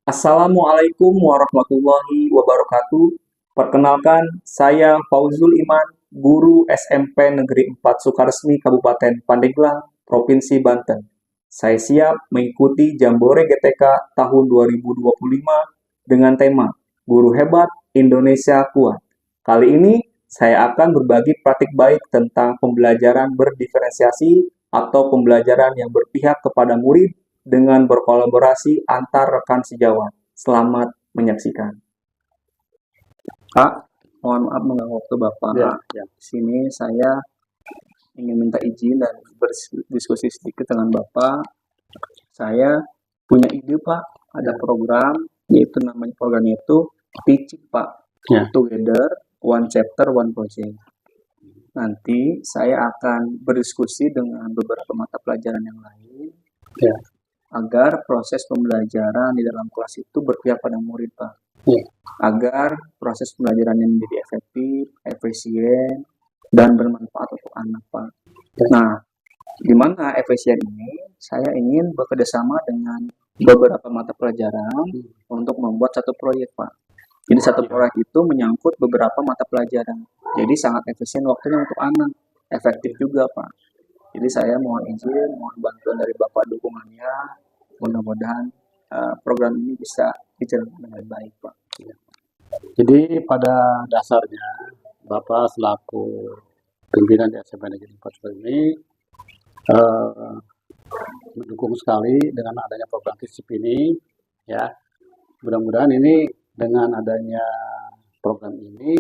Assalamualaikum warahmatullahi wabarakatuh. Perkenalkan, saya Fauzul Iman, guru SMP Negeri 4 Sukaresmi Kabupaten Pandeglang, Provinsi Banten. Saya siap mengikuti Jambore GTK tahun 2025 dengan tema Guru Hebat Indonesia Kuat. Kali ini saya akan berbagi praktik baik tentang pembelajaran berdiferensiasi atau pembelajaran yang berpihak kepada murid dengan berkolaborasi antar rekan sejawat. Selamat menyaksikan. Pak, mohon maaf mengganggu waktu Bapak. Ya. Di sini saya ingin minta izin dan berdiskusi sedikit dengan Bapak. Saya punya ide Pak, ada program, yaitu namanya program itu Teaching Pak. Ya. Together, One Chapter, One Project. Nanti saya akan berdiskusi dengan beberapa mata pelajaran yang lain. Ya. Agar proses pembelajaran di dalam kelas itu berpihak pada murid, Pak. Ya. Agar proses pembelajarannya menjadi efektif, efisien, dan bermanfaat untuk anak, Pak. Ya. Nah, di mana efisien ini, saya ingin bekerjasama dengan beberapa mata pelajaran untuk membuat satu proyek, Pak. Jadi satu proyek itu menyangkut beberapa mata pelajaran. Jadi sangat efisien waktunya untuk anak. Efektif juga, Pak. Jadi saya mohon izin, mohon bantuan dari Bapak dukungannya. Mudah-mudahan program ini bisa dijalankan dengan baik, Pak. Jadi pada dasarnya Bapak selaku pimpinan di SMP Negeri 4 ini mendukung sekali dengan adanya program TISIP ini. Ya, mudah-mudahan ini dengan adanya program ini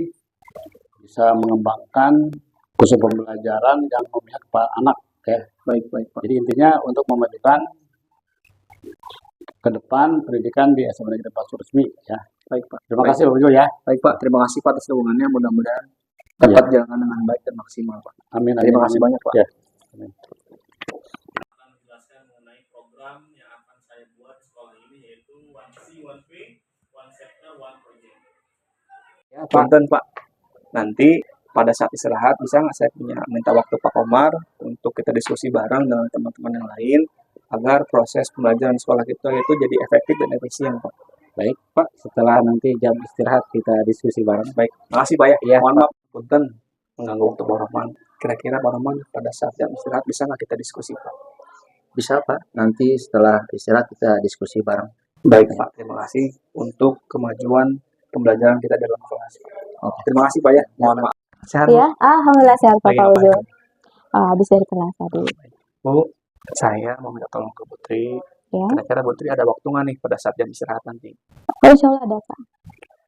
bisa mengembangkan khusus pembelajaran yang memihak kepada anak. Ya, baik Pak. Jadi intinya untuk memajukan ke depan pendidikan di SMP Negeri 4 Sukaresmi. Ya, baik Pak. Terima kasih Bapak Jul ya. Baik Pak, terima kasih Pak atas dukungannya. Mudah-mudahan dapat jalan dengan baik dan maksimal Pak. Amin. Terima kasih banyak Pak. Ya. Amin. Akan menjelaskan mengenai program yang akan saya buat di sekolah ini, yaitu One C, One P, One Chapter, One Project. Ya, punten Pak. Nanti pada saat istirahat bisa nggak saya minta waktu Pak Komar untuk kita diskusi bareng dengan teman-teman yang lain agar proses pembelajaran sekolah kita itu jadi efektif dan efisien, Pak. Baik Pak, setelah nanti jam istirahat kita diskusi bareng. Baik, makasih Pak ya. Ya, mohon maaf, punten mengganggu waktu Pak Roman. Kira-kira Pak Roman pada saat jam istirahat bisa nggak kita diskusi, Pak? Bisa Pak, nanti setelah istirahat kita diskusi bareng. Baik Pak, terima kasih untuk kemajuan pembelajaran kita dalam kelas. Terima kasih Pak ya, mohon maaf. Sehat, ya, alhamdulillah sehat Pak Fauzul. Habis dari kelas tadi. Bu, saya mau minta tolong ke Putri. Ya. Kira-kira Putri ada waktu nggak nih pada saat jam istirahat nanti? Oh, insya Allah ada Pak.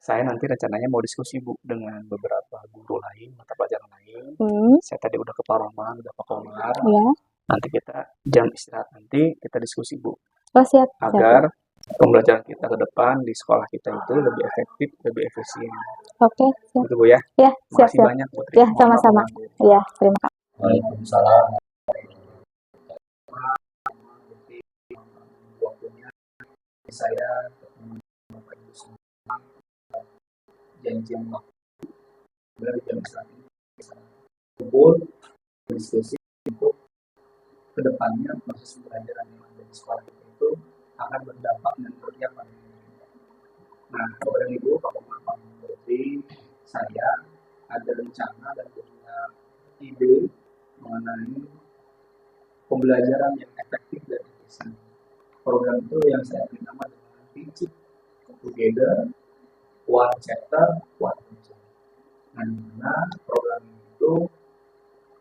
Saya nanti rencananya mau diskusi Bu dengan beberapa guru lain, mata pelajaran lain. Saya tadi udah ke Pak Roman, udah Pak Komar. Ya. Nanti kita jam istirahat nanti kita diskusi Bu. Oh, siap. Agar pembelajaran kita ke depan di sekolah kita itu lebih efektif, lebih efisien. Oke, siap. Itu Bu ya. Ya, siap. Makasih banyak Putri. Ya, sama-sama. Ya, terima kasih. Waalaikumsalam. Saya janji waktu dari jam istirahat ini kumpul diskusi untuk kedepannya proses pembelajaran yang ada di sekolah kita itu akan berdampak dan berpihak pada murid. Nah, Bapak dan Ibu, Pak Komar, Pak Menteri, saya ada rencana dan punya ide mengenai pembelajaran yang efektif dan efisien. Program itu yang saya beri nama dengan Teaching Together, One Chapter, One Project. Nah, di mana program itu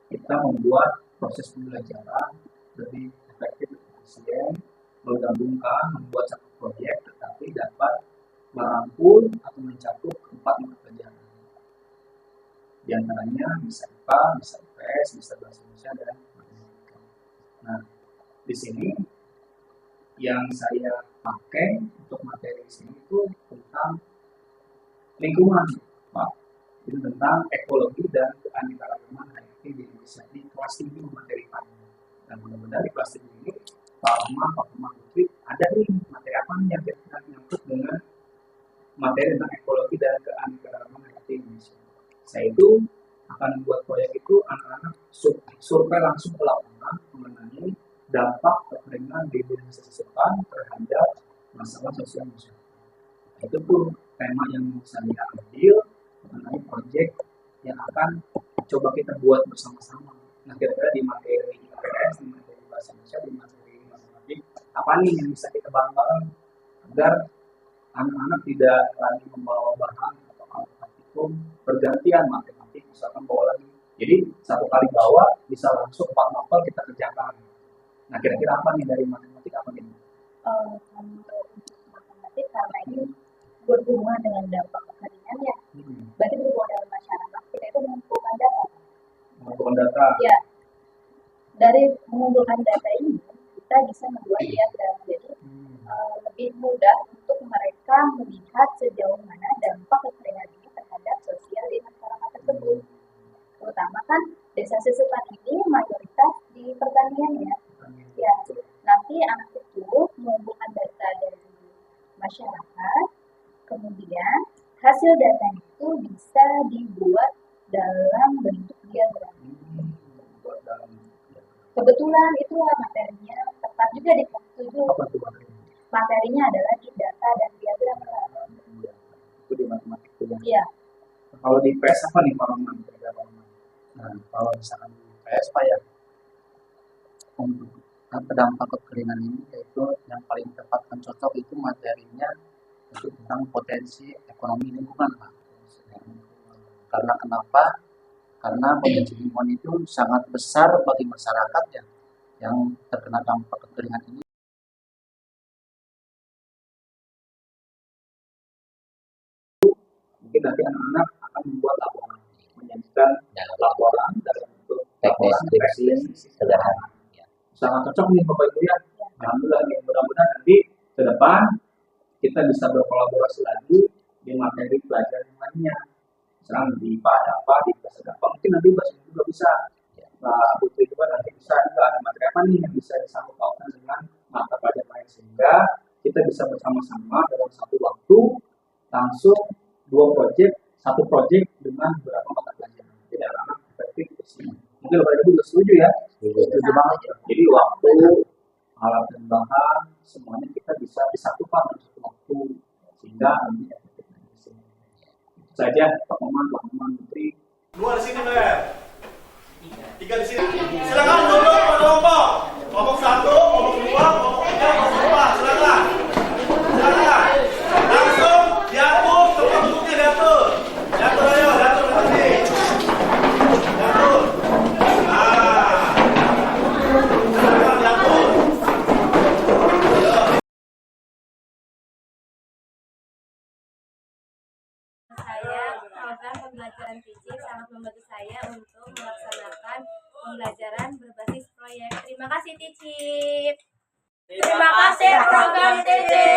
kita membuat proses pembelajaran lebih efektif dan efisien, menggabungkan, membuat satu proyek, tetapi dapat merangkul atau mencakup 4 mata pelajaran. Di antaranya bisa IPA, bisa IPS, bisa Bahasa Indonesia, dan matematika. Nah, di sini yang saya pakai untuk materi di sini itu tentang lingkungan, Pak. Itu tentang ekologi dan keanekaragaman hayati di Indonesia di kelas tinggi materi panjang. Dan mudah-mudahan di kelas tinggi ini Pak Komar Putri ada nih materi apa nih yang kita nyangkut dengan materi tentang ekologi dan keanekaragaman hayati di Indonesia. Saya itu akan membuat proyek itu anak-anak survei langsung ke lapangan mengenai dampak kekeringan di Indonesia terhadap masalah sosial masyarakat. Itu tuh tema yang bisa diambil mengenai proyek yang akan coba kita buat bersama-sama. Nah, kira-kira di materi IPS, di materi bahasa Indonesia, di materi matematik, apa nih yang bisa kita bareng-bareng agar anak-anak tidak lagi membawa bahan atau praktikum bergantian, matematik misalkan bawa lagi. Jadi satu kali bawa bisa langsung 4 mapel kita kerjakan. Nah, kira-kira apa nih dari matematik apa nih? Matematik karena ini berhubungan dengan dampak kekeringan ya. Berarti berhubungan dengan masyarakat. Kita itu mengumpulkan data. Mengumpulkan data. Ya. Dari mengumpulkan data ini kita bisa membuat diagram. Jadi lebih mudah untuk mereka melihat sejauh mana dampak kekeringan ini terhadap sosial di masyarakat tersebut. Terutama kan desa sesepan ini mayoritas di pertanian ya. Ya, nanti anak itu mengumpulkan data dari masyarakat, kemudian hasil data itu bisa dibuat dalam bentuk diagram. Kebetulan itulah materinya tepat juga di kelas 7. Materinya adalah di data dan diagram. Itu di matematik ya. Iya. Kalau di IPS apa nih Pak Roman? Nah, kalau misalkan di IPS Pak ya, untuk dampak kekeringan ini yaitu yang paling tepat dan cocok itu materinya itu tentang potensi ekonomi lingkungan Pak. Karena kenapa? Karena potensi lingkungan itu sangat besar bagi masyarakat ya yang terkena dampak kekeringan ini. Mungkin nanti anak-anak akan membuat laporan, menyajikan laporan dalam bentuk teknis skripsi sederhana. Sangat cocok nih Bapak Ibu ya. Alhamdulillah nih, mudah-mudahan nanti ke depan kita bisa berkolaborasi lagi di materi pelajaran yang lainnya. Misalnya di IPA ada apa, di IPS ada apa, mungkin nanti bahasa juga bisa. Nah, Putri juga nanti bisa juga ada materi apa nih yang bisa disangkut pautkan dengan mata pelajaran lain sehingga kita bisa bersama-sama dalam satu waktu langsung 2 proyek, 1 proyek dengan beberapa mata pelajaran. Tidak akan efektif di sini. Mungkin Bapak Ibu juga setuju ya. Setuju banget. Jadi waktu, alat dan bahan semuanya kita bisa disatukan dalam satu waktu sehingga nanti efektif di sini. Itu saja Pak Maman, Pak Maman, Putri. 2 di sini, Mer. 3 di sini. Silakan duduk pada kelompok. Kelompok 1, kelompok 2, kelompok 3, kelompok 4. Silakan. Silakan. Langsung diatur, tempat duduknya diatur. Diatur ayo, diatur ke sini. Diatur. Silakan diatur. Program pembelajaran teaching sangat membantu saya untuk melaksanakan pembelajaran berbasis proyek. Terima kasih teaching. Terima kasih program teaching.